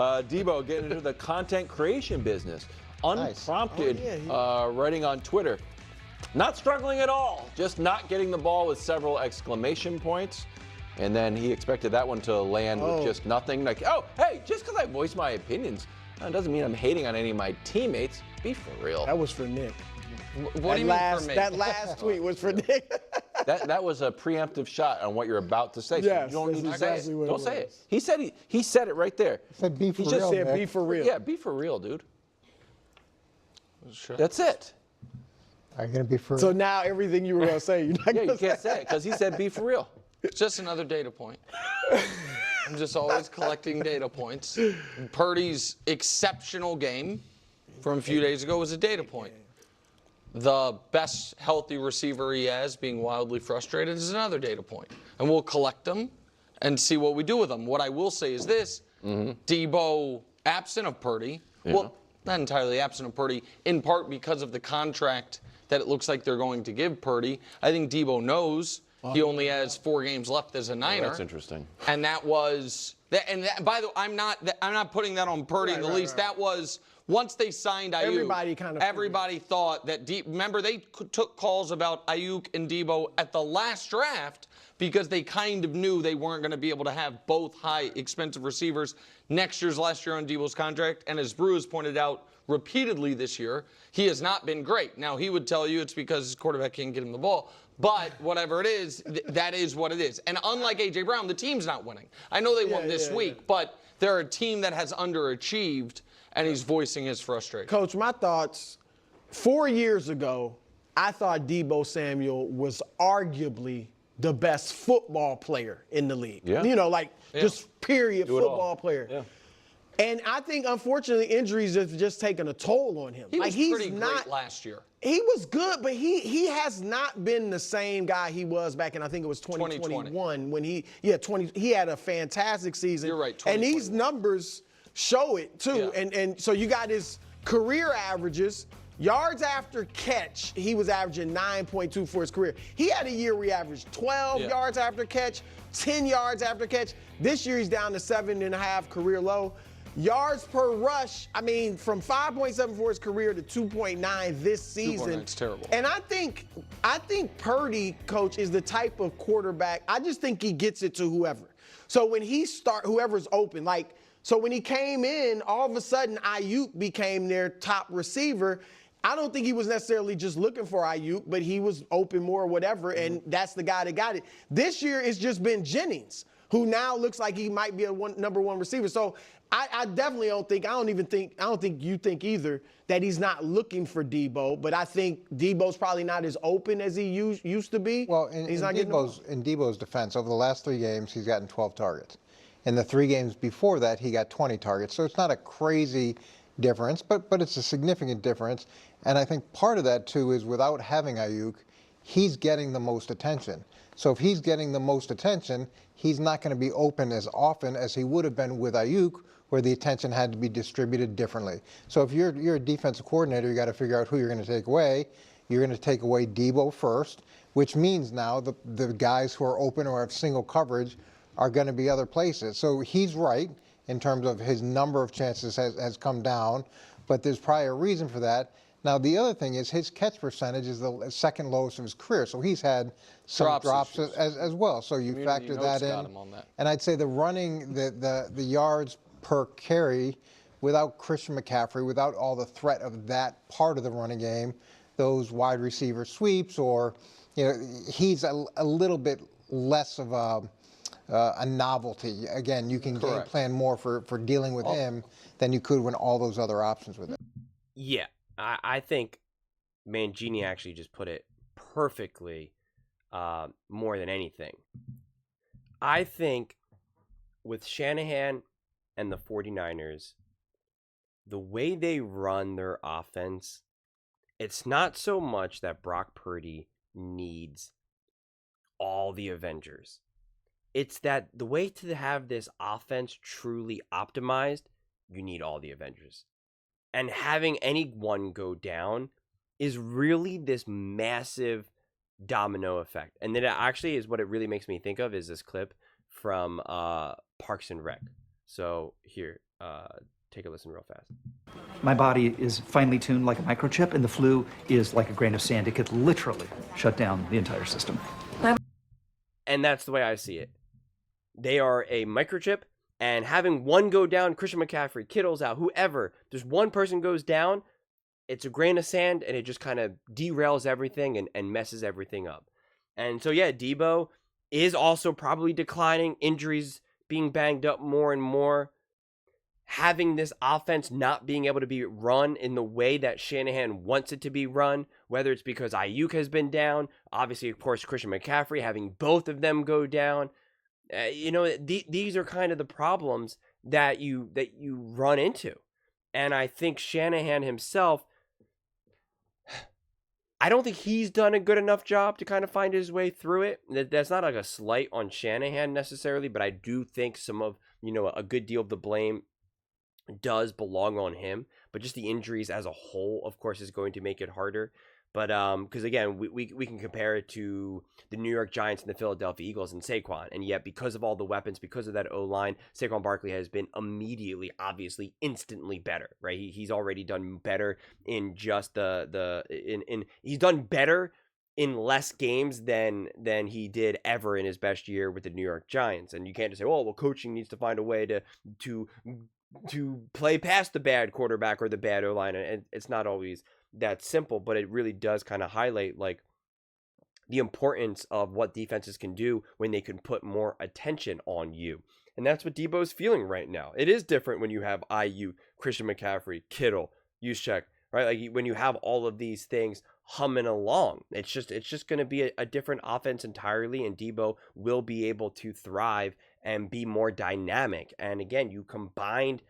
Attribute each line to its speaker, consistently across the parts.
Speaker 1: Deebo getting into the content creation business. Unprompted writing on Twitter. Not struggling at all, just not getting the ball with several exclamation points. And then he expected that one to land with just nothing. Like, oh, hey, just because I voice my opinions, that doesn't mean I'm hating on any of my teammates. Be for real.
Speaker 2: That was for Nick.
Speaker 3: What do you mean for me?
Speaker 2: That last tweet was for Nick.
Speaker 1: That was a preemptive shot on what you're about to say.
Speaker 2: Yes,
Speaker 1: so you don't need to
Speaker 2: exactly
Speaker 1: say it.
Speaker 2: what
Speaker 1: Don't
Speaker 2: it
Speaker 1: say
Speaker 2: was.
Speaker 1: it. He said it right there.
Speaker 4: He said be for
Speaker 2: He
Speaker 4: real,
Speaker 2: just said
Speaker 4: Nick.
Speaker 2: be for real.
Speaker 1: Yeah, be for real, dude.
Speaker 3: Sure.
Speaker 1: That's it.
Speaker 4: Are you going to be for real?
Speaker 2: So now everything you were going to say, you're not
Speaker 1: Yeah,
Speaker 2: going
Speaker 1: you
Speaker 2: to say.
Speaker 1: can't say it because he said be for real.
Speaker 3: It's just another data point. I'm just always collecting data points. Purdy's exceptional game from a few days ago was a data point. The best healthy receiver he has being wildly frustrated is another data point. And we'll collect them and see what we do with them. What I will say is this, Deebo absent of Purdy, well, not entirely absent of Purdy, in part because of the contract that it looks like they're going to give Purdy. I think Deebo knows he only has 4 games left as a Niner.
Speaker 1: That's interesting.
Speaker 3: And that was, by the way, I'm not putting that on Purdy in the least. That was, once they signed Ayuk, everybody thought that, remember they took calls about Ayuk and Deebo at the last draft because they kind of knew they weren't going to be able to have both high expensive receivers last year on Deebo's contract. And as Brew has pointed out repeatedly this year, he has not been great. Now, he would tell you it's because his quarterback can't get him the ball. But whatever it is, that is what it is. And unlike A.J. Brown, the team's not winning. I know they won this week, but they're a team that has underachieved, and he's voicing his frustration.
Speaker 2: Coach, my thoughts, 4 years ago, I thought Debo Samuel was arguably the best football player in the league.
Speaker 1: Yeah.
Speaker 2: You know, just period football player.
Speaker 1: Yeah.
Speaker 2: And I think, unfortunately, injuries have just taken a toll on him.
Speaker 3: He was pretty great last year.
Speaker 2: He was good, but he has not been the same guy he was back in, I think it was 2021 when he had a fantastic season.
Speaker 3: You're right,
Speaker 2: and these numbers show it too.
Speaker 3: Yeah.
Speaker 2: And so you got his career averages. Yards after catch, he was averaging 9.2 for his career. He had a year where he averaged 12 yards after catch, 10 yards after catch. This year he's down to 7.5 career low. Yards per rush, I mean, from 5.7 for his career to 2.9 this season.
Speaker 3: It's terrible.
Speaker 2: And I think Purdy, Coach, is the type of quarterback, I just think he gets it to whoever. So when he whoever's open, so when he came in, all of a sudden Ayuk became their top receiver. I don't think he was necessarily just looking for Ayuk, but he was open more or whatever, and that's the guy that got it. This year it's just been Jennings, who now looks like he might be a number 1 receiver. So I definitely don't think you think either that he's not looking for Deebo, but I think Deebo's probably not as open as he used to be.
Speaker 4: Well, in Deebo's defense, over the last 3 games, he's gotten 12 targets. In the 3 games before that, he got 20 targets. So it's not a crazy difference, but it's a significant difference. And I think part of that, too, is without having Ayuk, he's getting the most attention. So if he's getting the most attention, he's not going to be open as often as he would have been with Ayuk, where the attention had to be distributed differently. So if you're a defensive coordinator, you got to figure out who you're going to take away. You're going to take away Deebo first, which means now the guys who are open or have single coverage are going to be other places. So he's right in terms of his number of chances has come down, but there's probably a reason for that. Now, the other thing is his catch percentage is the second lowest of his career, so he's had some drops as well. So you factor that in. And I'd say the yards per carry without Christian McCaffrey, without all the threat of that part of the running game, those wide receiver sweeps, or he's a little bit less of a novelty. Again, you can game plan more for dealing with him than you could when all those other options were there.
Speaker 5: Yeah, I think Mangini actually just put it perfectly more than anything. I think with Shanahan and the 49ers, the way they run their offense, it's not so much that Brock Purdy needs all the Avengers. It's that the way to have this offense truly optimized, you need all the Avengers. And having any one go down is really this massive domino effect. And then it actually is what it really makes me think of is this clip from Parks and Rec. So here, take a listen real fast.
Speaker 6: My body is finely tuned like a microchip, and the flu is like a grain of sand. It could literally shut down the entire system.
Speaker 5: And that's the way I see it. They are a microchip, and having one go down, Christian McCaffrey, Kittle's out, whoever, there's one person goes down, it's a grain of sand, and it just kind of derails everything and messes everything up. And so, yeah, Deebo is also probably declining, injuries being banged up more and more. Having this offense not being able to be run in the way that Shanahan wants it to be run, whether it's because Ayuk has been down, obviously, of course, Christian McCaffrey, having both of them go down. These are kind of the problems that you run into. And I think Shanahan himself, I don't think he's done a good enough job to kind of find his way through it. That's not like a slight on Shanahan necessarily, but I do think some of, a good deal of the blame does belong on him. But just the injuries as a whole, of course, is going to make it harder. But because again, we can compare it to the New York Giants and the Philadelphia Eagles and Saquon, and yet because of all the weapons, because of that O-line, Saquon Barkley has been immediately, obviously, instantly better. Right? He's already done better in just he's done better in less games than he did ever in his best year with the New York Giants. And you can't just say, oh, well, coaching needs to find a way to play past the bad quarterback or the bad O-line, and it's not always that simple, but it really does kind of highlight like the importance of what defenses can do when they can put more attention on you. And that's what Deebo's feeling right now. It is different when you have IU, Christian McCaffrey, Kittle, Juszczyk, right? Like when you have all of these things humming along, it's just going to be a different offense entirely, and Deebo will be able to thrive and be more dynamic. And again, you combined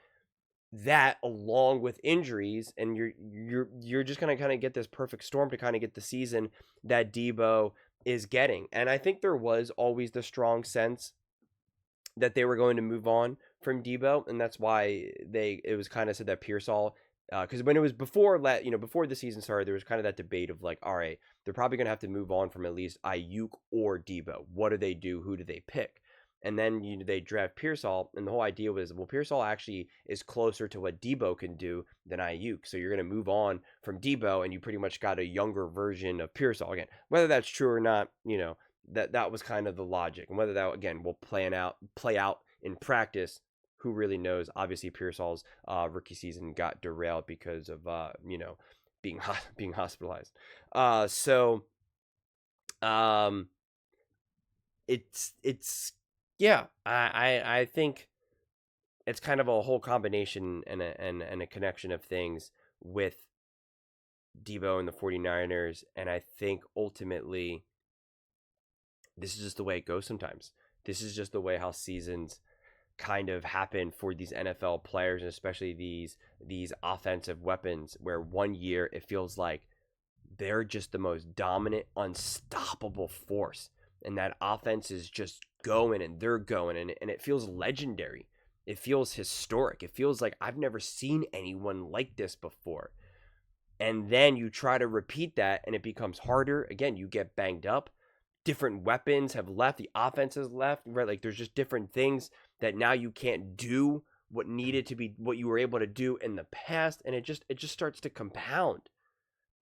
Speaker 5: that along with injuries, and you're just going to kind of get this perfect storm to kind of get the season that Deebo is getting. And I think there was always the strong sense that they were going to move on from Deebo, and that's why it was kind of said that Pearsall, because when it was before the season started, there was kind of that debate of like, all right, they're probably going to have to move on from at least Ayuk or Deebo. What do they do? Who do they pick? And then they draft Pearsall, and the whole idea was, well, Pearsall actually is closer to what Deebo can do than Ayuk. So you're going to move on from Deebo, and you pretty much got a younger version of Pearsall. Again, whether that's true or not, that was kind of the logic. And whether that, again, will play out in practice, who really knows? Obviously, Pearsall's rookie season got derailed because of, being hospitalized. Yeah, I think it's kind of a whole combination and a connection of things with Deebo and the 49ers, and I think ultimately this is just the way it goes sometimes. This is just the way how seasons kind of happen for these NFL players, and especially these offensive weapons, where one year it feels like they're just the most dominant, unstoppable force, and that offense is just going and they're going, and it feels legendary. It feels historic. It feels like I've never seen anyone like this before. And then you try to repeat that and it becomes harder. Again, you get banged up. Different weapons have left. The offense has left, right? Like there's just different things that now you can't do what needed to be, what you were able to do in the past. And it just starts to compound.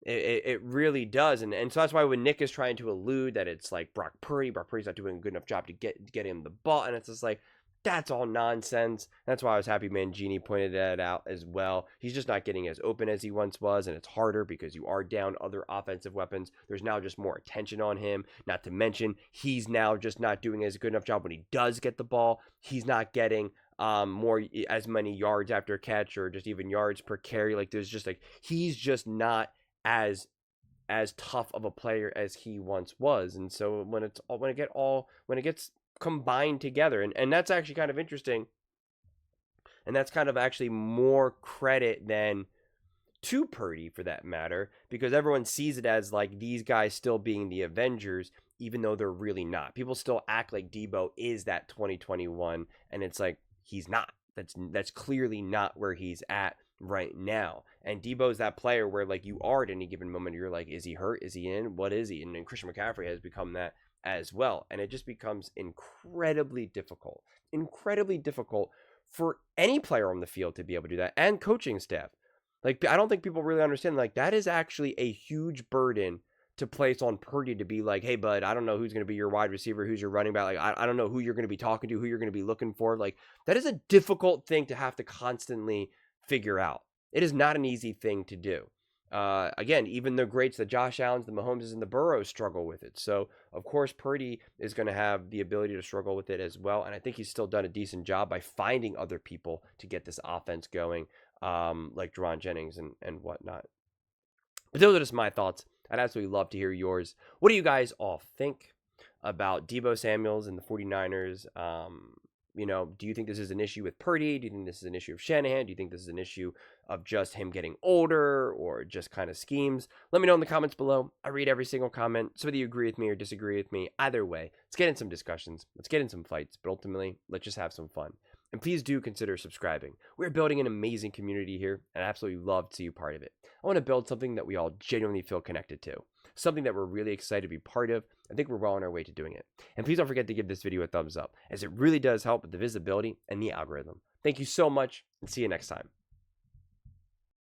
Speaker 5: It really does. And so that's why when Nick is trying to allude that it's like Brock Purdy's not doing a good enough job to get him the ball. And it's just like, that's all nonsense. That's why I was happy Mangini pointed that out as well. He's just not getting as open as he once was. And it's harder because you are down other offensive weapons. There's now just more attention on him. Not to mention, he's now just not doing as good enough job when he does get the ball. He's not getting as many yards after catch or just even yards per carry. Like there's just like, he's just not as tough of a player as he once was. And so when it gets combined together, and that's actually kind of interesting, and that's kind of actually more credit than to Purdy for that matter, because everyone sees it as like these guys still being the Avengers, even though they're really not. People still act like Deebo is that 2021, and it's like he's not. That's clearly not where he's at right now. And Deebo's that player where like you are at any given moment, you're like, is he hurt? Is he in? What is he? And then Christian McCaffrey has become that as well. And it just becomes incredibly difficult for any player on the field to be able to do that, and coaching staff. Like, I don't think people really understand, like, that is actually a huge burden to place on Purdy to be like, hey, bud, I don't know who's going to be your wide receiver, who's your running back. Like, I don't know who you're going to be talking to, who you're going to be looking for. Like, that is a difficult thing to have to constantly figure out. It is not an easy thing to do. Again, even the greats, the Josh Allens, the Mahomes, and the Burrows struggle with it. So, of course, Purdy is going to have the ability to struggle with it as well. And I think he's still done a decent job by finding other people to get this offense going, like Juwan Jennings and whatnot. But those are just my thoughts. I'd absolutely love to hear yours. What do you guys all think about Debo Samuels and the 49ers? Do you think this is an issue with Purdy? Do you think this is an issue of Shanahan? Do you think this is an issue of just him getting older or just kind of schemes? Let me know in the comments below. I read every single comment. So whether you agree with me or disagree with me, either way, let's get in some discussions. Let's get in some fights. But ultimately, let's just have some fun. And please do consider subscribing. We're building an amazing community here, and I absolutely love to see you part of it. I want to build something that we all genuinely feel connected to, something that we're really excited to be part of. I think we're well on our way to doing it. And please don't forget to give this video a thumbs up, as it really does help with the visibility and the algorithm. Thank you so much, and see you next time.